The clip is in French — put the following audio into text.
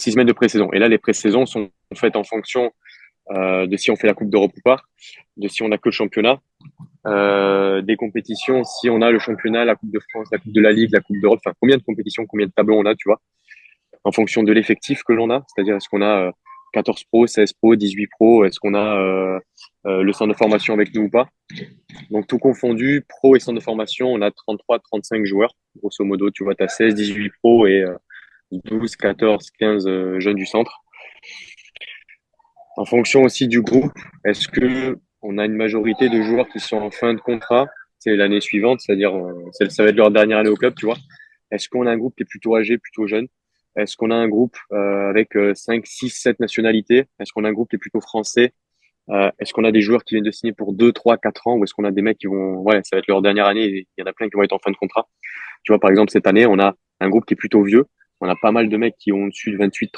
6 semaines de pré-saison. Et là, les pré-saisons sont faites en fonction de si on fait la Coupe d'Europe ou pas, de si on a que le championnat, des compétitions, si on a le championnat, la Coupe de France, la Coupe de la Ligue, la Coupe d'Europe, enfin combien de compétitions, combien de tableaux on a, tu vois, en fonction de l'effectif que l'on a, c'est-à-dire est-ce qu'on a 14 pros, 16 pros, 18 pros, est-ce qu'on a le centre de formation avec nous ou pas. Donc tout confondu, pro et centre de formation, on a 33, 35 joueurs, grosso modo, tu vois, tu as 16, 18 pros et 12, 14, 15 jeunes du centre. En fonction aussi du groupe, est-ce que on a une majorité de joueurs qui sont en fin de contrat, c'est l'année suivante, c'est-à-dire ça va être leur dernière année au club, tu vois. Est-ce qu'on a un groupe qui est plutôt âgé, plutôt jeune? Est-ce qu'on a un groupe avec 5, 6, 7 nationalités? Est-ce qu'on a un groupe qui est plutôt français? Est-ce qu'on a des joueurs qui viennent de signer pour 2, 3, 4 ans ou est-ce qu'on a des mecs qui vont, ouais, ça va être leur dernière année et il y en a plein qui vont être en fin de contrat. Tu vois, par exemple, cette année, on a un groupe qui est plutôt vieux. On a pas mal de mecs qui ont au-dessus de 28,